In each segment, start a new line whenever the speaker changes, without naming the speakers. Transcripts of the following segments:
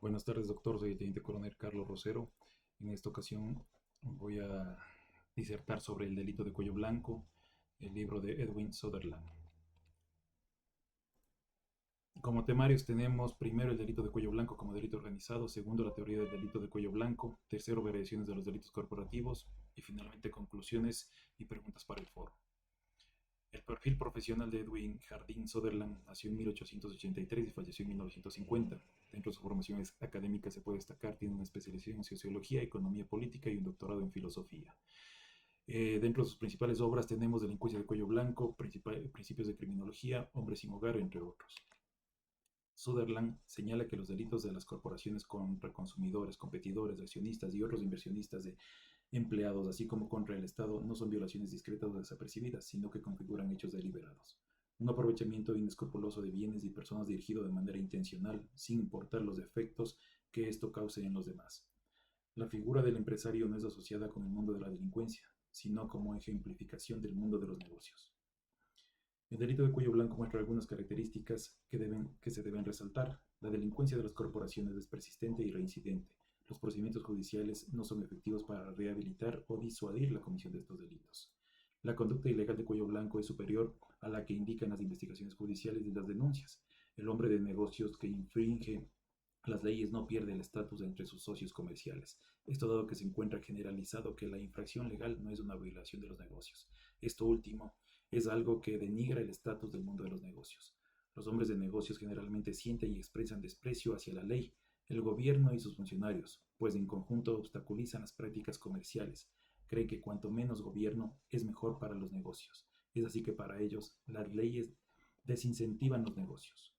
Buenas tardes, doctor. Soy el teniente coronel Carlos Rosero. En esta ocasión voy a disertar sobre el delito de cuello blanco, el libro de Edwin Sutherland. Como temarios tenemos primero el delito de cuello blanco como delito organizado, segundo la teoría del delito de cuello blanco, tercero variaciones de los delitos corporativos y finalmente conclusiones y preguntas para el foro. El perfil profesional de Edwin Jardín Sutherland nació en 1883 y falleció en 1950. Dentro de su formación académica se puede destacar, tiene una especialización en sociología, economía política y un doctorado en filosofía. Dentro de sus principales obras tenemos Delincuencia de cuello blanco, Principios de criminología, Hombres sin hogar, entre otros. Sutherland señala que los delitos de las corporaciones contra consumidores, competidores, accionistas y otros inversionistas de empleados, así como contra el Estado, no son violaciones discretas o desapercibidas, sino que configuran hechos deliberados. Un aprovechamiento inescrupuloso de bienes y personas dirigido de manera intencional, sin importar los efectos que esto cause en los demás. La figura del empresario no es asociada con el mundo de la delincuencia, sino como ejemplificación del mundo de los negocios. El delito de cuello blanco muestra algunas características que se deben resaltar. La delincuencia de las corporaciones es persistente y reincidente. Los procedimientos judiciales no son efectivos para rehabilitar o disuadir la comisión de estos delitos. La conducta ilegal de cuello blanco es superior a la que indican las investigaciones judiciales y las denuncias. El hombre de negocios que infringe las leyes no pierde el estatus entre sus socios comerciales. Esto dado que se encuentra generalizado que la infracción legal no es una violación de los negocios. Esto último es algo que denigra el estatus del mundo de los negocios. Los hombres de negocios generalmente sienten y expresan desprecio hacia la ley, el gobierno y sus funcionarios, pues en conjunto obstaculizan las prácticas comerciales. Creen que cuanto menos gobierno es mejor para los negocios. Es así que para ellos las leyes desincentivan los negocios.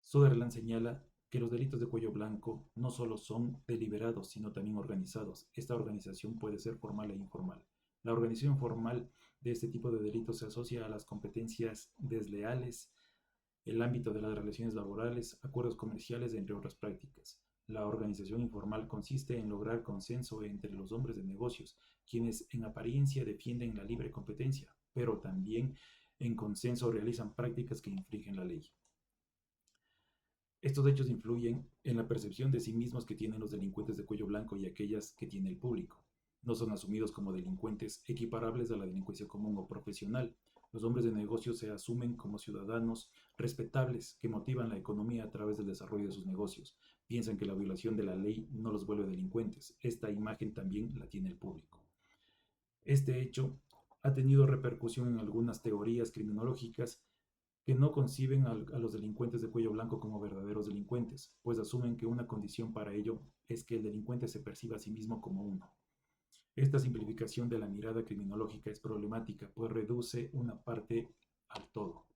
Sutherland señala que los delitos de cuello blanco no solo son deliberados, sino también organizados. Esta organización puede ser formal e informal. La organización formal de este tipo de delitos se asocia a las competencias desleales, el ámbito de las relaciones laborales, acuerdos comerciales, entre otras prácticas. La organización informal consiste en lograr consenso entre los hombres de negocios, quienes en apariencia defienden la libre competencia, pero también en consenso realizan prácticas que infringen la ley. Estos hechos influyen en la percepción de sí mismos que tienen los delincuentes de cuello blanco y aquellas que tiene el público. No son asumidos como delincuentes equiparables a la delincuencia común o profesional. Los hombres de negocios se asumen como ciudadanos respetables que motivan la economía a través del desarrollo de sus negocios. Piensan que la violación de la ley no los vuelve delincuentes. Esta imagen también la tiene el público. Este hecho ha tenido repercusión en algunas teorías criminológicas que no conciben a los delincuentes de cuello blanco como verdaderos delincuentes, pues asumen que una condición para ello es que el delincuente se perciba a sí mismo como uno. Esta simplificación de la mirada criminológica es problemática, pues reduce una parte al todo.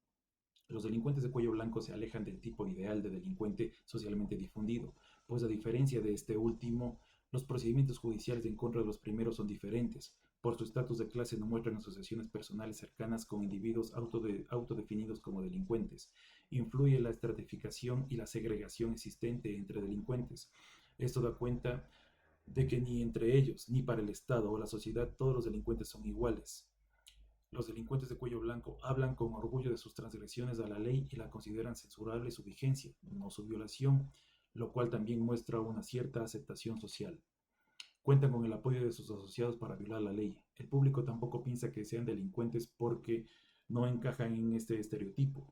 Los delincuentes de cuello blanco se alejan del tipo ideal de delincuente socialmente difundido, pues a diferencia de este último, los procedimientos judiciales en contra de los primeros son diferentes. Por su estatus de clase no muestran asociaciones personales cercanas con individuos autodefinidos como delincuentes. Influye la estratificación y la segregación existente entre delincuentes. Esto da cuenta de que ni entre ellos, ni para el Estado o la sociedad todos los delincuentes son iguales. Los delincuentes de cuello blanco hablan con orgullo de sus transgresiones a la ley y la consideran censurable su vigencia, no su violación, lo cual también muestra una cierta aceptación social. Cuentan con el apoyo de sus asociados para violar la ley. El público tampoco piensa que sean delincuentes porque no encajan en este estereotipo.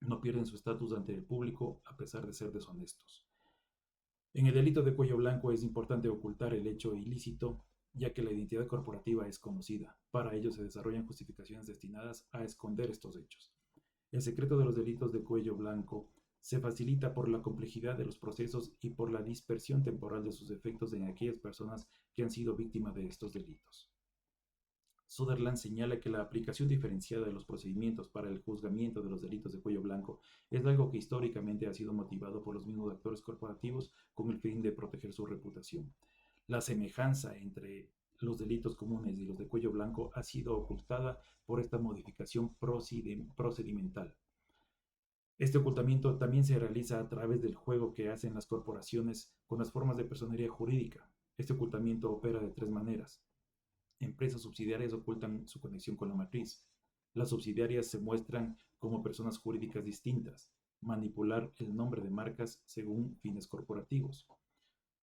No pierden su estatus ante el público a pesar de ser deshonestos. En el delito de cuello blanco es importante ocultar el hecho ilícito, ya que la identidad corporativa es conocida. Para ello se desarrollan justificaciones destinadas a esconder estos hechos. El secreto de los delitos de cuello blanco se facilita por la complejidad de los procesos y por la dispersión temporal de sus efectos en aquellas personas que han sido víctimas de estos delitos. Sutherland señala que la aplicación diferenciada de los procedimientos para el juzgamiento de los delitos de cuello blanco es algo que históricamente ha sido motivado por los mismos actores corporativos con el fin de proteger su reputación. La semejanza entre los delitos comunes y los de cuello blanco ha sido ocultada por esta modificación procedimental. Este ocultamiento también se realiza a través del juego que hacen las corporaciones con las formas de personería jurídica. Este ocultamiento opera de tres maneras. Empresas subsidiarias ocultan su conexión con la matriz. Las subsidiarias se muestran como personas jurídicas distintas. manipular el nombre de marcas según fines corporativos.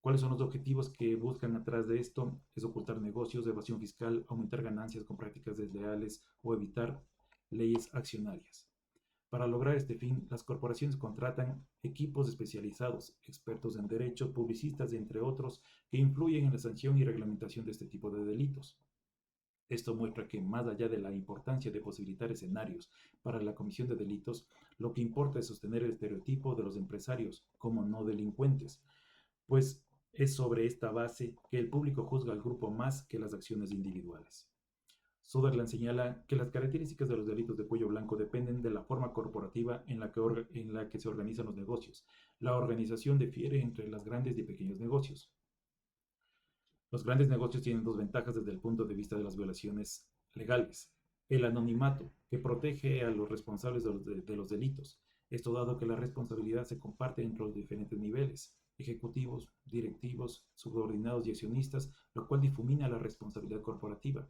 ¿Cuáles son los objetivos que buscan atrás de esto? Es ocultar negocios, evasión fiscal, aumentar ganancias con prácticas desleales o evitar leyes accionarias. Para lograr este fin, las corporaciones contratan equipos especializados, expertos en derecho, publicistas, entre otros, que influyen en la sanción y reglamentación de este tipo de delitos. Esto muestra que, más allá de la importancia de posibilitar escenarios para la comisión de delitos, lo que importa es sostener el estereotipo de los empresarios como no delincuentes, pues es sobre esta base que el público juzga al grupo más que las acciones individuales. Sutherland señala que las características de los delitos de cuello blanco dependen de la forma corporativa en la que se organizan los negocios. La organización difiere entre los grandes y pequeños negocios. Los grandes negocios tienen dos ventajas desde el punto de vista de las violaciones legales. El anonimato, que protege a los responsables de los delitos. Esto dado que la responsabilidad se comparte entre los diferentes niveles, ejecutivos, directivos, subordinados y accionistas, lo cual difumina la responsabilidad corporativa.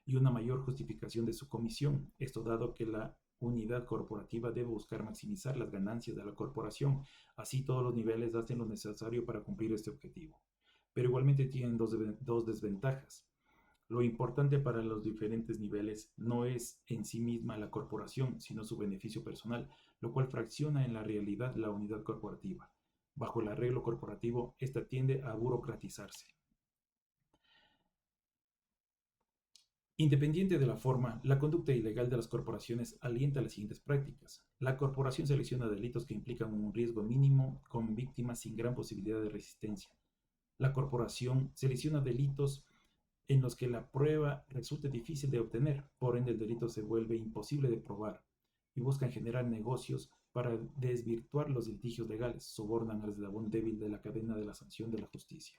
Y una mayor justificación de su comisión, esto dado que la unidad corporativa debe buscar maximizar las ganancias de la corporación. Así todos los niveles hacen lo necesario para cumplir este objetivo, pero igualmente tienen dos desventajas. Lo importante para los diferentes niveles no es en sí misma la corporación, sino su beneficio personal, lo cual fracciona en la realidad la unidad corporativa. Bajo el arreglo corporativo, esta tiende a burocratizarse. Independiente de la forma, la conducta ilegal de las corporaciones alienta las siguientes prácticas. La corporación selecciona delitos que implican un riesgo mínimo con víctimas sin gran posibilidad de resistencia. La corporación selecciona delitos en los que la prueba resulte difícil de obtener, por ende el delito se vuelve imposible de probar, y buscan generar negocios para desvirtuar los litigios legales, sobornan al eslabón débil de la cadena de la sanción de la justicia.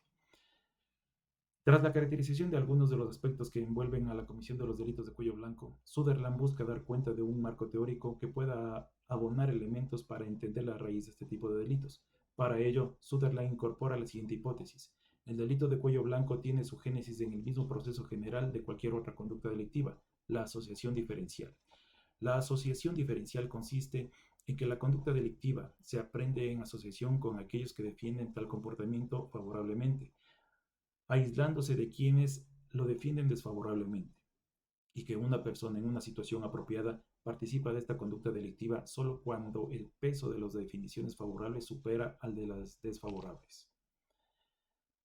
Tras la caracterización de algunos de los aspectos que envuelven a la comisión de los delitos de cuello blanco, Sutherland busca dar cuenta de un marco teórico que pueda abonar elementos para entender la raíz de este tipo de delitos. Para ello, Sutherland incorpora la siguiente hipótesis. El delito de cuello blanco tiene su génesis en el mismo proceso general de cualquier otra conducta delictiva, la asociación diferencial. La asociación diferencial consiste en que la conducta delictiva se aprende en asociación con aquellos que defienden tal comportamiento favorablemente, aislándose de quienes lo defienden desfavorablemente, y que una persona en una situación apropiada participa de esta conducta delictiva solo cuando el peso de las definiciones favorables supera al de las desfavorables.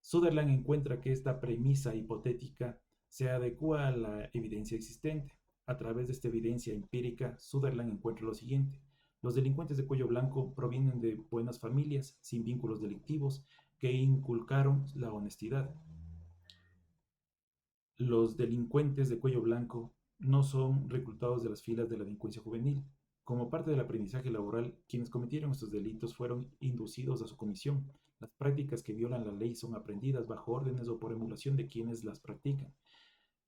Sutherland encuentra que esta premisa hipotética se adecua a la evidencia existente. A través de esta evidencia empírica, Sutherland encuentra lo siguiente. Los delincuentes de cuello blanco provienen de buenas familias, sin vínculos delictivos, que inculcaron la honestidad. Los delincuentes de cuello blanco no son reclutados de las filas de la delincuencia juvenil. Como parte del aprendizaje laboral, quienes cometieron estos delitos fueron inducidos a su comisión. Las prácticas que violan la ley son aprendidas bajo órdenes o por emulación de quienes las practican.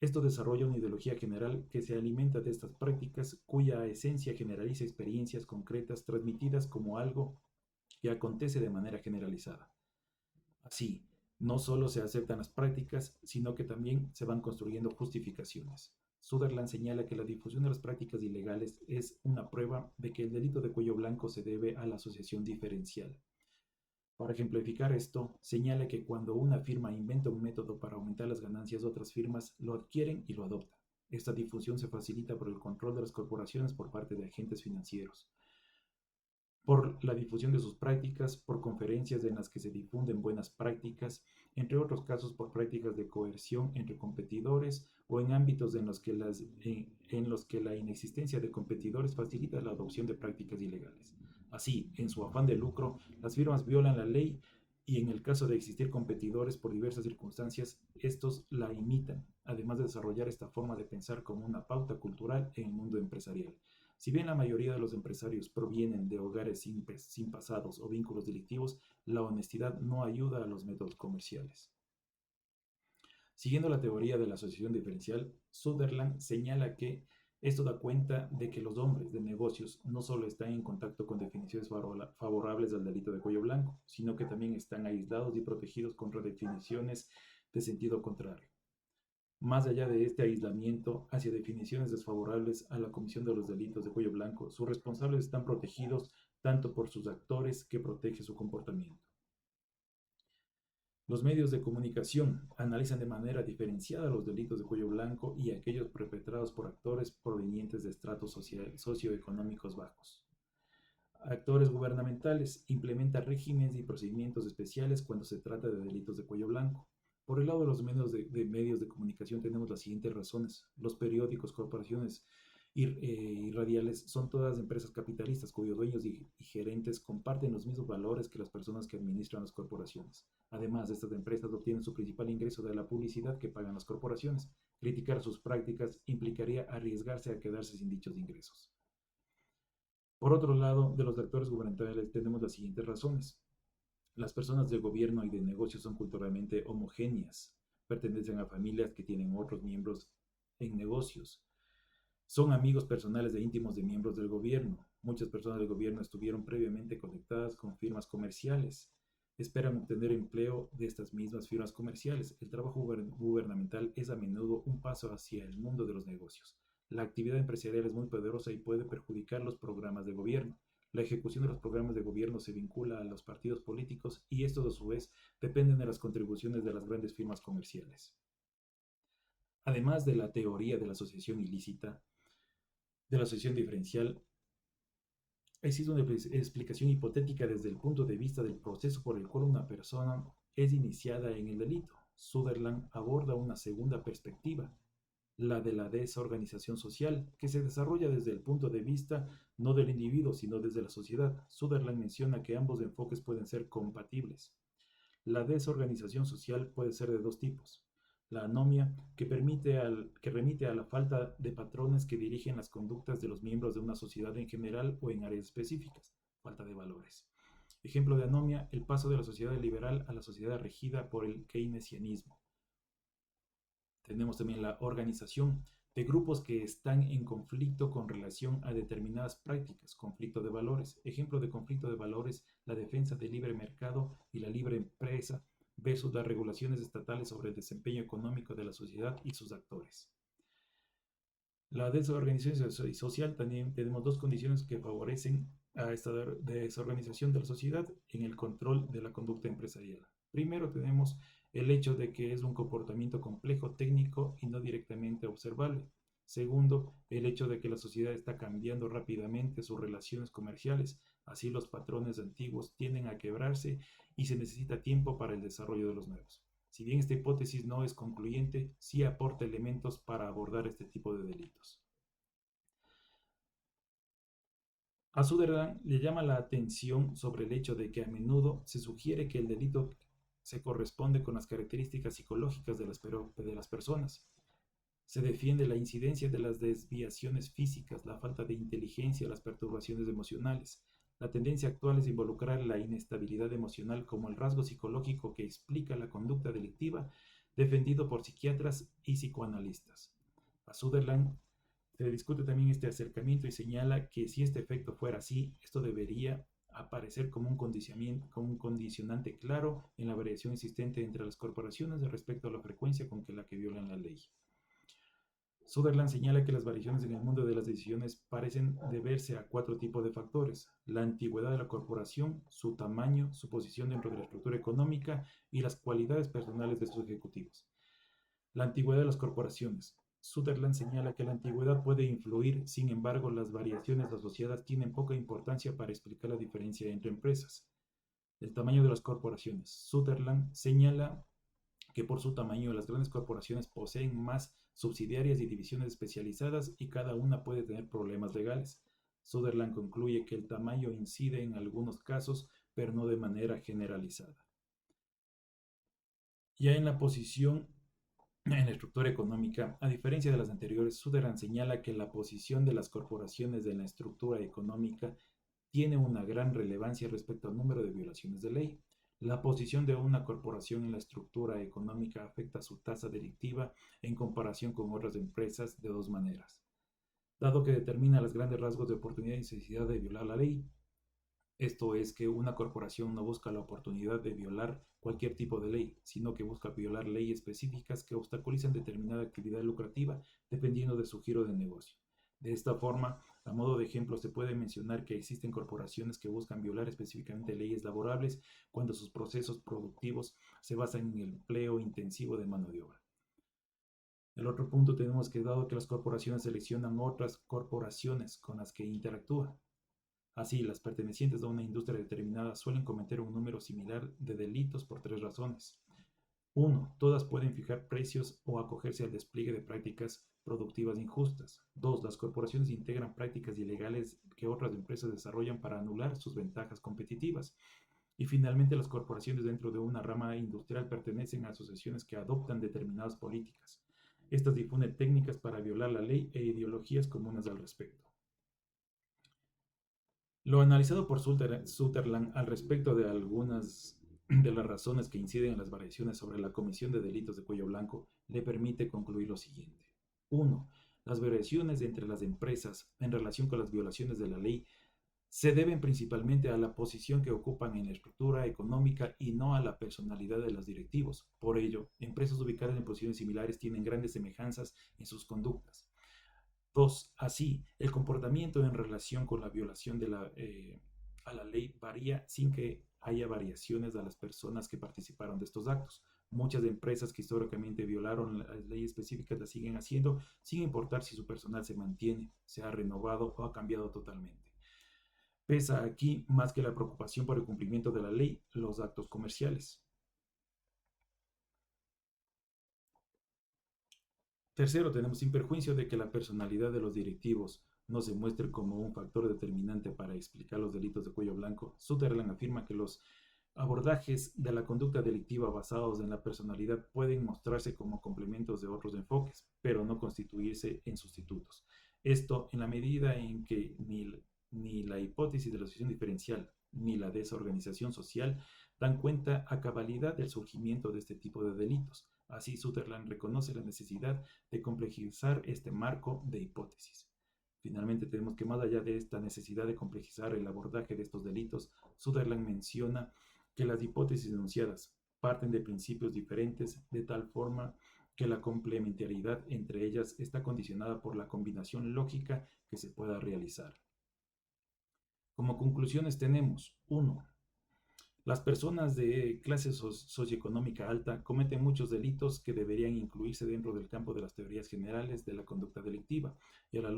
Esto desarrolla una ideología general que se alimenta de estas prácticas, cuya esencia generaliza experiencias concretas transmitidas como algo que acontece de manera generalizada. Así, no solo se aceptan las prácticas, sino que también se van construyendo justificaciones. Sutherland señala que la difusión de las prácticas ilegales es una prueba de que el delito de cuello blanco se debe a la asociación diferencial. Para ejemplificar esto, señala que cuando una firma inventa un método para aumentar las ganancias, otras firmas lo adquieren y lo adoptan. Esta difusión se facilita por el control de las corporaciones por parte de agentes financieros, por la difusión de sus prácticas, por conferencias en las que se difunden buenas prácticas, entre otros casos por prácticas de coerción entre competidores o en ámbitos en los que la inexistencia de competidores facilita la adopción de prácticas ilegales. Así, en su afán de lucro, las firmas violan la ley y en el caso de existir competidores por diversas circunstancias, estos la imitan, además de desarrollar esta forma de pensar como una pauta cultural en el mundo empresarial. Si bien la mayoría de los empresarios provienen de hogares sin pasados o vínculos delictivos, la honestidad no ayuda a los métodos comerciales. Siguiendo la teoría de la asociación diferencial, Sutherland señala que esto da cuenta de que los hombres de negocios no solo están en contacto con definiciones favorables al delito de cuello blanco, sino que también están aislados y protegidos contra definiciones de sentido contrario. Más allá de este aislamiento hacia definiciones desfavorables a la comisión de los delitos de cuello blanco, sus responsables están protegidos tanto por sus actores que protege su comportamiento. Los medios de comunicación analizan de manera diferenciada los delitos de cuello blanco y aquellos perpetrados por actores provenientes de estratos socioeconómicos bajos. Actores gubernamentales implementan regímenes y procedimientos especiales cuando se trata de delitos de cuello blanco. Por el lado de los medios de comunicación tenemos las siguientes razones. Los periódicos, corporaciones y radiales son todas empresas capitalistas cuyos dueños y gerentes comparten los mismos valores que las personas que administran las corporaciones. Además, estas empresas obtienen su principal ingreso de la publicidad que pagan las corporaciones. Criticar sus prácticas implicaría arriesgarse a quedarse sin dichos ingresos. Por otro lado, de los actores gubernamentales tenemos las siguientes razones. Las personas de gobierno y de negocios son culturalmente homogéneas, pertenecen a familias que tienen otros miembros en negocios, son amigos personales e íntimos de miembros del gobierno. Muchas personas del gobierno estuvieron previamente conectadas con firmas comerciales. Esperan obtener empleo de estas mismas firmas comerciales. El trabajo gubernamental es a menudo un paso hacia el mundo de los negocios. La actividad empresarial es muy poderosa y puede perjudicar los programas de gobierno. La ejecución de los programas de gobierno se vincula a los partidos políticos y estos a su vez dependen de las contribuciones de las grandes firmas comerciales. Además de la teoría de la asociación ilícita, de la asociación diferencial, existe una explicación hipotética desde el punto de vista del proceso por el cual una persona es iniciada en el delito. Sutherland aborda una segunda perspectiva, la de la desorganización social, que se desarrolla desde el punto de vista no del individuo, sino desde la sociedad. Sutherland menciona que ambos enfoques pueden ser compatibles. La desorganización social puede ser de dos tipos. La anomia, que remite a la falta de patrones que dirigen las conductas de los miembros de una sociedad en general o en áreas específicas. Falta de valores. Ejemplo de anomia, el paso de la sociedad liberal a la sociedad regida por el keynesianismo. Tenemos también la organización de grupos que están en conflicto con relación a determinadas prácticas, conflicto de valores. Ejemplo de conflicto de valores, la defensa del libre mercado y la libre empresa versus las regulaciones estatales sobre el desempeño económico de la sociedad y sus actores. La desorganización social, también tenemos dos condiciones que favorecen a esta desorganización de la sociedad en el control de la conducta empresarial. Primero tenemos el hecho de que es un comportamiento complejo, técnico y no directamente observable. Segundo, el hecho de que la sociedad está cambiando rápidamente sus relaciones comerciales, así los patrones antiguos tienden a quebrarse y se necesita tiempo para el desarrollo de los nuevos. Si bien esta hipótesis no es concluyente, sí aporta elementos para abordar este tipo de delitos. A Sutherland le llama la atención sobre el hecho de que a menudo se sugiere que el delito se corresponde con las características psicológicas de las personas. Se defiende la incidencia de las desviaciones físicas, la falta de inteligencia, las perturbaciones emocionales. La tendencia actual es involucrar la inestabilidad emocional como el rasgo psicológico que explica la conducta delictiva, defendido por psiquiatras y psicoanalistas. A Sutherland se discute también este acercamiento y señala que si este efecto fuera así, esto debería aparecer como un condicionante claro en la variación existente entre las corporaciones respecto a la frecuencia con que violan la ley. Sutherland señala que las variaciones en el mundo de las decisiones parecen deberse a cuatro tipos de factores: la antigüedad de la corporación, su tamaño, su posición dentro de la estructura económica y las cualidades personales de sus ejecutivos. La antigüedad de las corporaciones. Sutherland señala que la antigüedad puede influir, sin embargo, las variaciones asociadas tienen poca importancia para explicar la diferencia entre empresas. El tamaño de las corporaciones. Sutherland señala que por su tamaño las grandes corporaciones poseen más subsidiarias y divisiones especializadas y cada una puede tener problemas legales. Sutherland concluye que el tamaño incide en algunos casos, pero no de manera generalizada. Ya en la posición en la estructura económica, a diferencia de las anteriores, Sutherland señala que la posición de las corporaciones en la estructura económica tiene una gran relevancia respecto al número de violaciones de ley. La posición de una corporación en la estructura económica afecta su tasa delictiva en comparación con otras empresas de dos maneras. Dado que determina los grandes rasgos de oportunidad y necesidad de violar la ley, esto es que una corporación no busca la oportunidad de violar cualquier tipo de ley, sino que busca violar leyes específicas que obstaculizan determinada actividad lucrativa dependiendo de su giro de negocio. De esta forma, A modo de ejemplo, se puede mencionar que existen corporaciones que buscan violar específicamente leyes laborables cuando sus procesos productivos se basan en el empleo intensivo de mano de obra. El otro punto tenemos que dado que las corporaciones seleccionan otras corporaciones con las que interactúan. Así, las pertenecientes a una industria determinada suelen cometer un número similar de delitos por tres razones. 1. Todas pueden fijar precios o acogerse al despliegue de prácticas productivas injustas. 2. Las corporaciones integran prácticas ilegales que otras empresas desarrollan para anular sus ventajas competitivas. Y finalmente, las corporaciones dentro de una rama industrial pertenecen a asociaciones que adoptan determinadas políticas. Estas difunden técnicas para violar la ley e ideologías comunes al respecto. Lo analizado por Sutherland al respecto de algunas de las razones que inciden en las variaciones sobre la comisión de delitos de cuello blanco le permite concluir lo siguiente. 1. Las variaciones entre las empresas en relación con las violaciones de la ley se deben principalmente a la posición que ocupan en la estructura económica y no a la personalidad de los directivos. Por ello, empresas ubicadas en posiciones similares tienen grandes semejanzas en sus conductas. 2. Así, el comportamiento en relación con la violación a la ley varía sin que haya variaciones a las personas que participaron de estos actos. Muchas empresas que históricamente violaron las leyes específicas las siguen haciendo sin importar si su personal se mantiene, se ha renovado o ha cambiado totalmente. Pesa aquí más que la preocupación por el cumplimiento de la ley, los actos comerciales. Tercero, tenemos sin perjuicio de que la personalidad de los directivos no se muestre como un factor determinante para explicar los delitos de cuello blanco. Sutherland afirma que los abordajes de la conducta delictiva basados en la personalidad pueden mostrarse como complementos de otros enfoques, pero no constituirse en sustitutos. Esto en la medida en que ni la hipótesis de la asociación diferencial ni la desorganización social dan cuenta a cabalidad del surgimiento de este tipo de delitos. Así, Sutherland reconoce la necesidad de complejizar este marco de hipótesis. Finalmente, tenemos que más allá de esta necesidad de complejizar el abordaje de estos delitos, Sutherland menciona que las hipótesis enunciadas parten de principios diferentes de tal forma que la complementariedad entre ellas está condicionada por la combinación lógica que se pueda realizar. Como conclusiones tenemos 1. Las personas de clase socioeconómica alta cometen muchos delitos que deberían incluirse dentro del campo de las teorías generales de la conducta delictiva y a la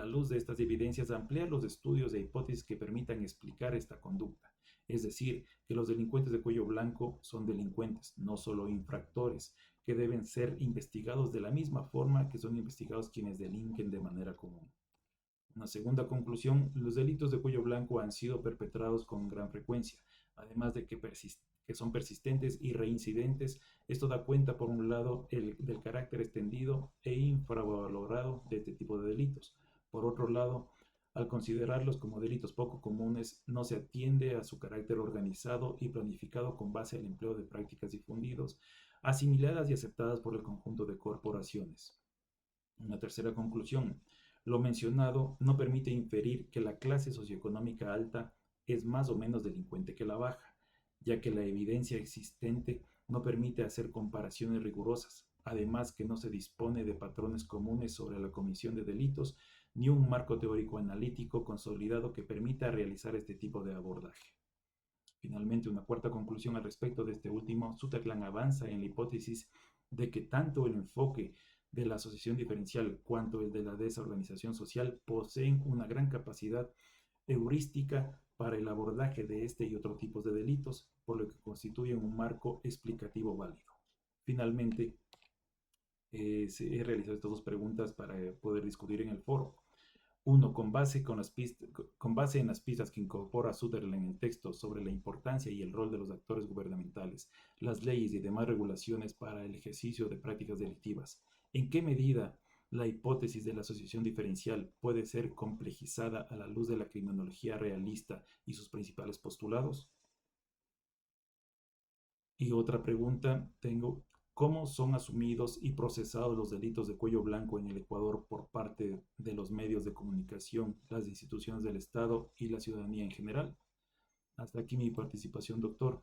luz de estas evidencias ampliar los estudios e hipótesis que permitan explicar esta conducta. Es decir, que los delincuentes de cuello blanco son delincuentes, no solo infractores, que deben ser investigados de la misma forma que son investigados quienes delinquen de manera común. Una segunda conclusión, los delitos de cuello blanco han sido perpetrados con gran frecuencia, además de que son persistentes y reincidentes. Esto da cuenta, por un lado, del carácter extendido e infravalorado de este tipo de delitos. Por otro lado, al considerarlos como delitos poco comunes, no se atiende a su carácter organizado y planificado con base al empleo de prácticas difundidas, asimiladas y aceptadas por el conjunto de corporaciones. Una tercera conclusión, lo mencionado no permite inferir que la clase socioeconómica alta es más o menos delincuente que la baja, ya que la evidencia existente no permite hacer comparaciones rigurosas, además que no se dispone de patrones comunes sobre la comisión de delitos ni un marco teórico analítico consolidado que permita realizar este tipo de abordaje. Finalmente, una cuarta conclusión al respecto de este último, Sutherland avanza en la hipótesis de que tanto el enfoque de la asociación diferencial cuanto el de la desorganización social poseen una gran capacidad heurística para el abordaje de este y otros tipos de delitos, por lo que constituyen un marco explicativo válido. Finalmente, he realizado estas dos preguntas para poder discutir en el foro. 1. Con base en las pistas que incorpora Sutherland en el texto sobre la importancia y el rol de los actores gubernamentales, las leyes y demás regulaciones para el ejercicio de prácticas delictivas, ¿en qué medida la hipótesis de la asociación diferencial puede ser complejizada a la luz de la criminología realista y sus principales postulados? Y otra pregunta tengo, ¿cómo son asumidos y procesados los delitos de cuello blanco en el Ecuador por parte de los medios de comunicación, las instituciones del Estado y la ciudadanía en general? Hasta aquí mi participación, doctor.